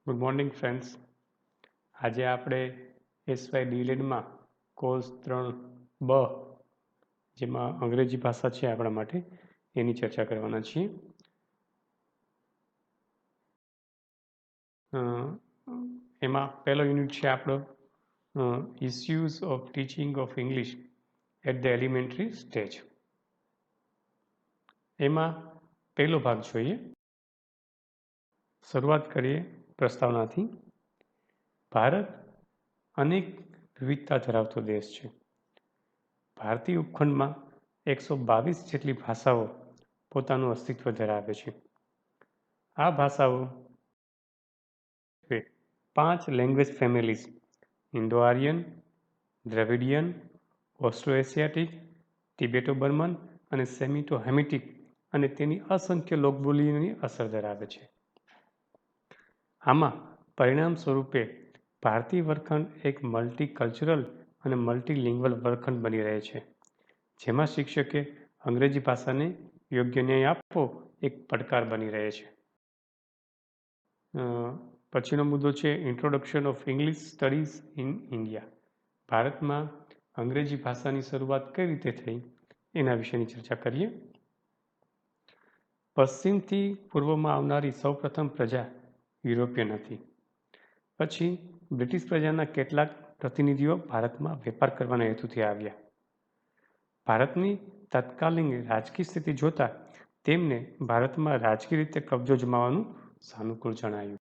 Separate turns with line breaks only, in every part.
Good morning friends. આજે આપણે SY ડીલેડમાં course 3 જેમાં અંગ્રેજી ભાષા છે આપણા માટે એની ચર્ચા કરવાના છીએ. એમાં પહેલો યુનિટ છે આપણો issues of teaching of English at the elementary stage. એમાં પહેલો ભાગ જોઈએ. શરૂઆત કરીએ પ્રસ્તાવનાથી. ભારત અનેક વિવિધતા ધરાવતો દેશ છે. ભારતીય ઉપખંડમાં 122 જેટલી ભાષાઓ પોતાનું અસ્તિત્વ ધરાવે છે. આ ભાષાઓ 5 language families Indo Aryan, Dravidian, Austro Asiatic, Tibeto Burman અને સેમિટો હેમિટિક અને તેની અસંખ્ય લોકબોલીઓની અસર ધરાવે છે. આમાં પરિણામ સ્વરૂપે ભારતીય વર્ગખંડ એક મલ્ટીકલ્ચરલ અને મલ્ટીલિંગ્વલ વર્ગખંડ બની રહે છે, જેમાં શિક્ષકે અંગ્રેજી ભાષાને યોગ્ય ન્યાય આપવો એક પડકાર બની રહે છે. પછીનો મુદ્દો છે introduction of English studies in India. ભારતમાં અંગ્રેજી ભાષાની શરૂઆત કઈ રીતે થઈ એના વિશેની ચર્ચા કરીએ. પશ્ચિમથી પૂર્વમાં આવનારી સૌપ્રથમ પ્રજા યુરોપિયન હતી. પછી બ્રિટિશ પ્રજાના કેટલાક પ્રતિનિધિઓ ભારતમાં વેપાર કરવાના હેતુથી આવ્યા. ભારતની તત્કાલીન રાજકીય સ્થિતિ જોતા તેમને ભારતમાં રાજકીય રીતે કબજો જમાવવાનું સાનુકૂળ જણાયું.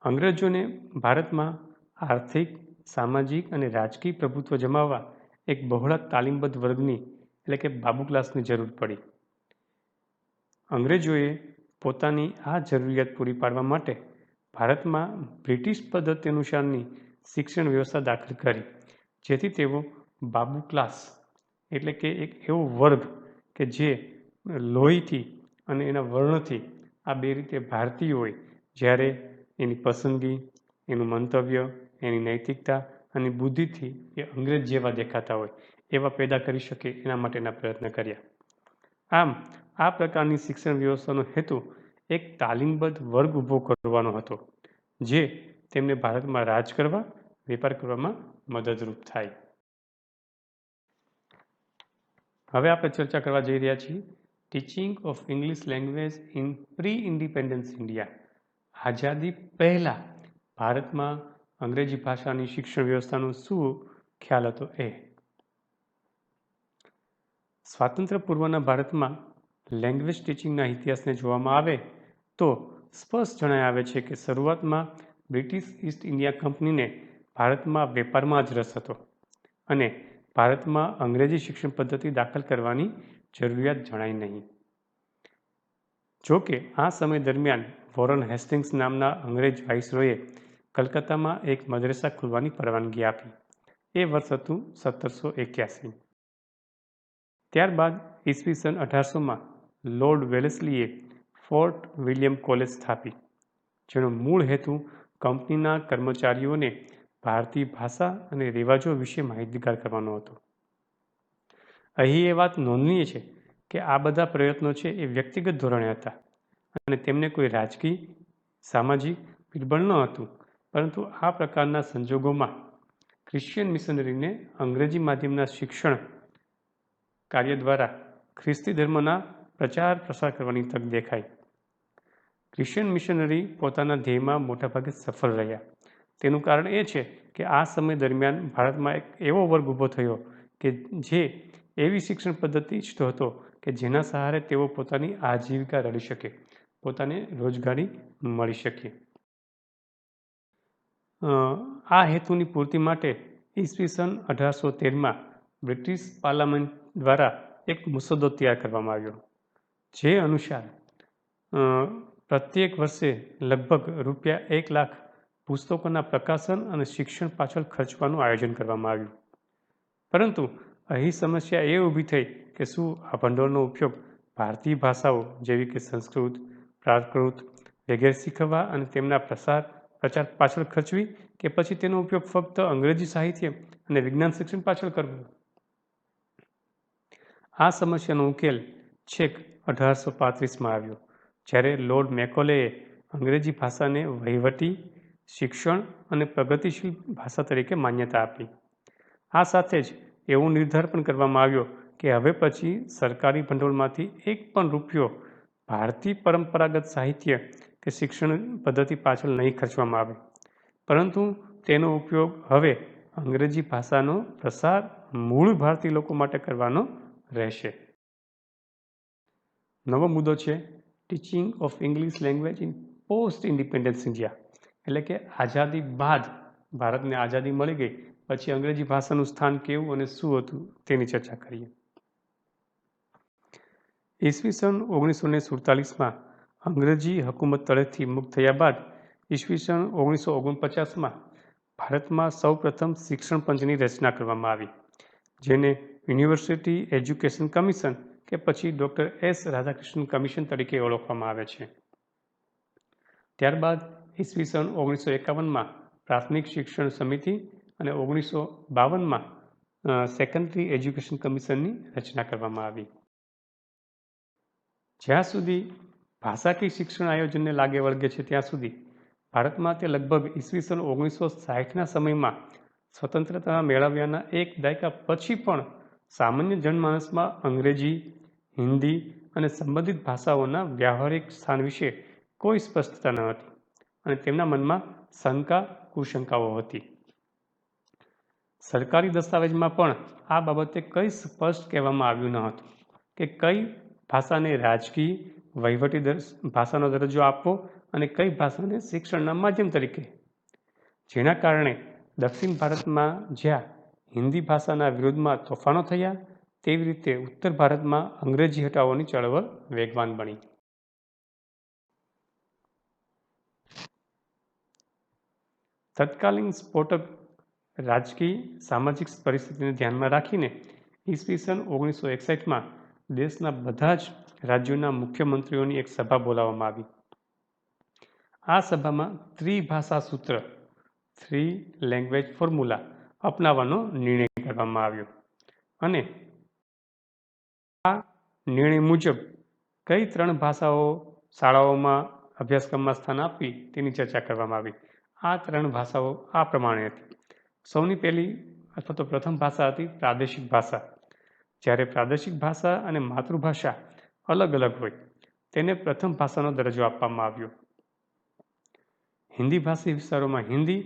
અંગ્રેજોને ભારતમાં આર્થિક, સામાજિક અને રાજકીય પ્રભુત્વ જમાવવા એક બહોળા તાલીમબદ્ધ વર્ગની એટલે કે બાબુ ક્લાસની જરૂર પડી. અંગ્રેજોએ પોતાની આ જરૂરિયાત પૂરી પાડવા માટે ભારતમાં બ્રિટિશ પદ્ધતિ અનુસારની શિક્ષણ વ્યવસ્થા દાખલ કરી, જેથી તેઓ બાબુ ક્લાસ એટલે કે એક એવો વર્ગ કે જે લોહીથી અને એના વર્ણથી આ બે રીતે ભારતીય હોય, જ્યારે એની પસંદગી, એનું મંતવ્ય, એની નૈતિકતા અને બુદ્ધિથી એ અંગ્રેજ જેવા દેખાતા હોય એવા પેદા કરી શકે એના માટેના પ્રયત્ન કર્યા. આમ આ પ્રકારની શિક્ષણ વ્યવસ્થાનો હેતુ એક તાલીમબદ્ધ વર્ગ ઊભો કરવાનો હતો, જે તેમને ભારતમાં રાજ કરવા, વેપાર કરવામાં મદદરૂપ થાય. હવે આપણે ચર્ચા કરવા જઈ રહ્યા છીએ teaching of English language in pre independence India. આઝાદી પહેલાં ભારતમાં અંગ્રેજી ભાષાની શિક્ષણ વ્યવસ્થાનો શું ખ્યાલ હતો એ. સ્વાતંત્ર્ય પૂર્વના ભારતમાં લેંગ્વેજ ટીચિંગના ઇતિહાસને જોવામાં આવે તો સ્પષ્ટ જણાય આવે છે કે શરૂઆતમાં બ્રિટિશ ઈસ્ટ ઇન્ડિયા કંપનીને ભારતમાં વેપારમાં જ રસ હતો અને ભારતમાં અંગ્રેજી શિક્ષણ પદ્ધતિ દાખલ કરવાની જરૂરિયાત જણાઈ નહીં. જોકે આ સમય દરમિયાન વોરન હેસ્ટિંગ્સ નામના અંગ્રેજ વાઇસરોયે કલકત્તામાં એક મદ્રેસા ખોલવાની પરવાનગી આપી. એ વર્ષ હતું 1781. ત્યારબાદ ઈસવીસન 1800માં લોર્ડ વેલેસ્લીએ ફોર્ટ વિલિયમ કોલેજ સ્થાપી, જેનો મૂળ હેતુ કંપનીના કર્મચારીઓને ભારતીય ભાષા અને રિવાજો વિશે માહિતગાર કરવાનો હતો. અહીં એ વાત નોંધનીય છે કે આ બધા પ્રયત્નો છે એ વ્યક્તિગત ધોરણે હતા અને તેમને કોઈ રાજકીય, સામાજિક પીઠબળ ન હતું, પરંતુ આ પ્રકારના સંજોગોમાં ક્રિશ્ચિયન મિશનરીને અંગ્રેજી માધ્યમના શિક્ષણ કાર્ય દ્વારા ખ્રિસ્તી ધર્મના પ્રચાર પ્રસાર કરવાની તક દેખાઈ. ક્રિશ્ચિયન મિશનરી પોતાના ધ્યેયમાં મોટાભાગે સફળ રહ્યા. તેનું કારણ એ છે કે આ સમય દરમિયાન ભારતમાં એક એવો વર્ગ ઊભો થયો કે જે એવી શિક્ષણ પદ્ધતિ ઈચ્છતો હતો કે જેના સહારે તેઓ પોતાની આજીવિકા રળી શકે, પોતાને રોજગારી મળી શકે. આ હેતુની પૂર્તિ માટે ઈસવીસન 1813માં બ્રિટિશ પાર્લામેન્ટ દ્વારા એક મુસદ્દો તૈયાર કરવામાં આવ્યો, જે અનુસાર પ્રત્યેક વર્ષે લગભગ ₹1 લાખ પુસ્તકોના પ્રકાશન અને શિક્ષણ પાછળ ખર્ચવાનું આયોજન કરવામાં આવ્યું. પરંતુ અહીં સમસ્યા એ ઊભી થઈ કે શું આ ભંડોળનો ઉપયોગ ભારતીય ભાષાઓ જેવી કે સંસ્કૃત, પ્રાકૃત વગેરે શીખવવા અને તેમના પ્રચાર પાછળ ખર્ચવી, કે પછી તેનો ઉપયોગ ફક્ત અંગ્રેજી સાહિત્ય અને વિજ્ઞાન શિક્ષણ પાછળ કરવું. આ સમસ્યાનો ઉકેલ છેક 1835માં આવ્યો, જ્યારે લોર્ડ મેકોલેએ અંગ્રેજી ભાષાને વહીવટી, શિક્ષણ અને પ્રગતિશીલ ભાષા તરીકે માન્યતા આપી. આ સાથે જ એવો નિર્ધાર પણ કરવામાં આવ્યો કે હવે પછી સરકારી ભંડોળમાંથી એક પણ રૂપિયો ભારતીય પરંપરાગત સાહિત્ય કે શિક્ષણ પદ્ધતિ પાછળ નહીં ખર્ચવામાં આવે, પરંતુ તેનો ઉપયોગ હવે અંગ્રેજી ભાષાનો પ્રસાર મૂળ ભારતીય લોકો માટે કરવાનો રહેશે. નવો મુદ્દો છે teaching of English language in post independence India, એટલે કે આઝાદી બાદ, ભારતને આઝાદી મળી ગઈ પછી અંગ્રેજી ભાષાનું સ્થાન કેવું અને શું હતું તેની ચર્ચા કરીએ. ઈસવીસન 1947માં અંગ્રેજી હકુમત તળેથી મુક્ત થયા બાદ ઈસવીસન 1949માં ભારતમાં સૌપ્રથમ શિક્ષણ પંચની રચના કરવામાં આવી, જેને યુનિવર્સિટી એજ્યુકેશન કમિશન કે પછી ડૉક્ટર એસ રાધાકૃષ્ણન કમિશન તરીકે ઓળખવામાં આવે છે. ત્યારબાદ ઈસવીસન 1951માં પ્રાથમિક શિક્ષણ સમિતિ અને 1952માં સેકન્ડરી એજ્યુકેશન કમિશનની રચના કરવામાં આવી. જ્યાં સુધી ભાષાકીય શિક્ષણ આયોજનને લાગે વળગે છે ત્યાં સુધી ભારતમાં તે લગભગ ઈસવીસન 1960ના સમયમાં સ્વતંત્રતા મેળવ્યાના એક દાયકા પછી પણ સામાન્ય જનમાનસમાં અંગ્રેજી, હિન્દી અને સંબંધિત ભાષાઓના વ્યાવહારિક સ્થાન વિશે કોઈ સ્પષ્ટતા ન હતી અને તેમના મનમાં શંકા કુશંકાઓ હતી. સરકારી દસ્તાવેજમાં પણ આ બાબતે કંઈ સ્પષ્ટ કહેવામાં આવ્યું ન હતું કે કઈ ભાષાને રાજકીય, વહીવટી ભાષાનો દરજ્જો આપવો અને કઈ ભાષાને શિક્ષણના માધ્યમ તરીકે, જેના કારણે દક્ષિણ ભારતમાં જ્યાં હિન્દી ભાષાના વિરોધમાં તોફાનો થયા, તેવી રીતે ઉત્તર ભારતમાં અંગ્રેજી હટાવવાની ચળવળ વેગવાન બની. તત્કાલીન સ્ફોટક રાજકીય સામાજિક પરિસ્થિતિને ધ્યાનમાં રાખીને ઈસવીસન 1961માં દેશના બધા જ રાજ્યોના મુખ્યમંત્રીઓની એક સભા બોલાવવામાં આવી. આ સભામાં ત્રિભાષા સૂત્ર, 3 લેંગ્વેજ ફોર્મ્યુલા અપનાવવાનો નિર્ણય કરવામાં આવ્યો અને આ નિર્ણય મુજબ કઈ 3 ભાષાઓ શાળાઓમાં અભ્યાસક્રમમાં સ્થાન આપવી તેની ચર્ચા કરવામાં આવી. આ 3 ભાષાઓ આ પ્રમાણે હતી. સૌની પહેલી અથવા તો પ્રથમ ભાષા હતી પ્રાદેશિક ભાષા. જ્યારે પ્રાદેશિક ભાષા અને માતૃભાષા અલગ અલગ હોય તેને પ્રથમ ભાષાનો દરજ્જો આપવામાં આવ્યો. હિન્દી ભાષી વિસ્તારોમાં હિન્દી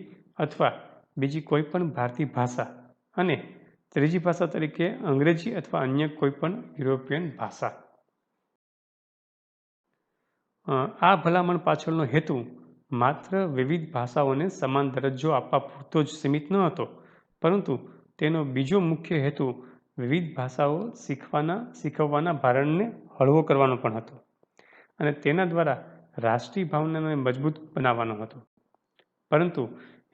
અથવા બીજી કોઈ પણ ભારતીય ભાષા અને ત્રીજી ભાષા તરીકે અંગ્રેજી અથવા અન્ય કોઈ પણ યુરોપિયન ભાષા. આ ભલામણ પાછળનો હેતુ માત્ર વિવિધ ભાષાઓને સમાન દરજ્જો આપવા પૂરતો જ સીમિત ન હતો, પરંતુ તેનો બીજો મુખ્ય હેતુ વિવિધ ભાષાઓ શીખવવાના ભારણને હળવો કરવાનો પણ હતો અને તેના દ્વારા રાષ્ટ્રીય ભાવનાને મજબૂત બનાવવાનો હતો. પરંતુ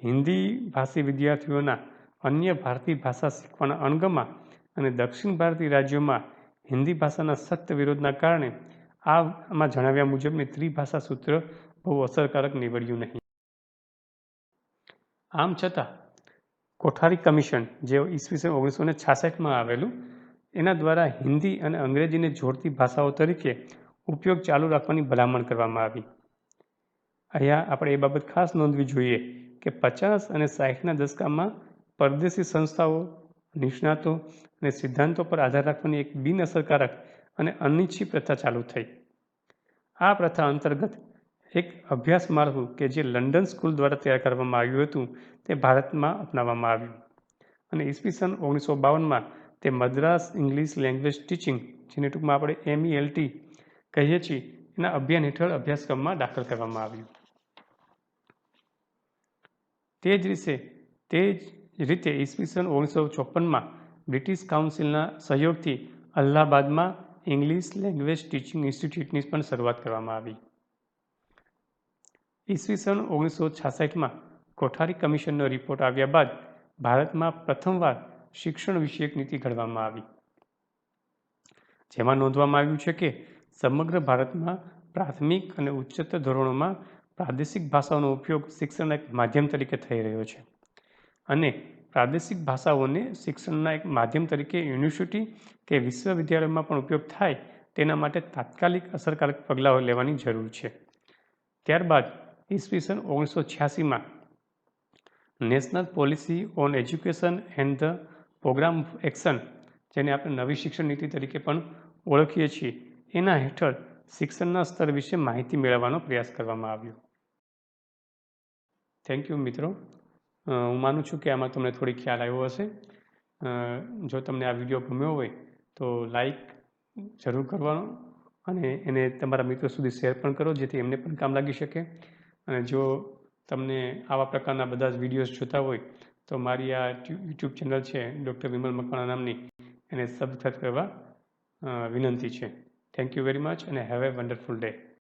હિન્દી ભાષી વિદ્યાર્થીઓના અન્ય ભારતીય ભાષા શીખવાના અણગમા અને દક્ષિણ ભારતીય રાજ્યોમાં હિન્દી ભાષાના સખ્ત વિરોધના કારણે આમાં જણાવ્યા મુજબની ત્રિભાષા સૂત્ર બહુ અસરકારક નીવડ્યું નહીં. આમ છતાં કોઠારી કમિશન, જે ઈસવીસન 1966માં આવેલું, એના દ્વારા હિન્દી અને અંગ્રેજીને જોડતી ભાષાઓ તરીકે ઉપયોગ ચાલુ રાખવાની ભલામણ કરવામાં આવી. અહીંયા આપણે એ બાબત ખાસ નોંધવી જોઈએ કે 50 અને 60ના દશકામાં પરદેશી સંસ્થાઓ, નિષ્ણાતો અને સિદ્ધાંતો પર આધાર રાખવાની એક બિનઅસરકારક અને અનિચ્છિત પ્રથા ચાલુ થઈ. આ પ્રથા અંતર્ગત એક અભ્યાસ માળખું કે જે લંડન સ્કૂલ દ્વારા તૈયાર કરવામાં આવ્યું હતું તે ભારતમાં અપનાવવામાં આવ્યું અને ઈસવીસન 1952માં તે મદ્રાસ ઇંગ્લિશ લેંગ્વેજ ટીચિંગ, જેને ટૂંકમાં આપણે MELT કહીએ છીએ, એના અભિયાન હેઠળ અભ્યાસક્રમમાં દાખલ કરવામાં આવ્યું. તે જ રીતે ઈસવીસન 1954માં બ્રિટિશ કાઉન્સિલના સહયોગથી અલ્હાબાદમાં ઇંગ્લિશ લેંગ્વેજ ટીચિંગ ઇન્સ્ટિટ્યૂટની પણ શરૂઆત કરવામાં આવી. ઈસવીસન 1966માં કોઠારી કમિશનનો રિપોર્ટ આવ્યા બાદ ભારતમાં પ્રથમવાર શિક્ષણ વિષયક નીતિ ઘડવામાં આવી, જેમાં નોંધવામાં આવ્યું છે કે સમગ્ર ભારતમાં પ્રાથમિક અને ઉચ્ચતર ધોરણોમાં પ્રાદેશિક ભાષાઓનો ઉપયોગ શિક્ષણના એક માધ્યમ તરીકે થઈ રહ્યો છે અને પ્રાદેશિક ભાષાઓને શિક્ષણના એક માધ્યમ તરીકે યુનિવર્સિટી કે વિશ્વવિદ્યાલયોમાં પણ ઉપયોગ થાય તેના માટે તાત્કાલિક અસરકારક પગલાઓ લેવાની જરૂર છે. ત્યારબાદ ઈસવીસન 1986માં national policy on education and the programme of action, જેને આપણે નવી શિક્ષણ નીતિ તરીકે પણ ઓળખીએ છીએ, એના હેઠળ શિક્ષણના સ્તર વિશે માહિતી મેળવવાનો પ્રયાસ કરવામાં આવ્યો. થેન્ક યુ મિત્રો. હું માનું છું કે આમાં તમને થોડી ખ્યાલ આવ્યો હશે. જો તમને આ વિડીયો ગમ્યો હોય તો લાઈક જરૂર કરવાનો અને એને તમારા મિત્રો સુધી શેર પણ કરો, જેથી એમને પણ કામ લાગી શકે. અને જો તમને આવા પ્રકારના બધા જ વિડીયોઝ જોતા હોય તો મારી આ યુટ્યુબ ચેનલ છે ડૉક્ટર વિમલ મકવાણા નામની, એને સબસ્ક્રાઈબ કરવા વિનંતી છે. થેન્ક યુ વેરી મચ અને હેવ એ વન્ડરફુલ ડે.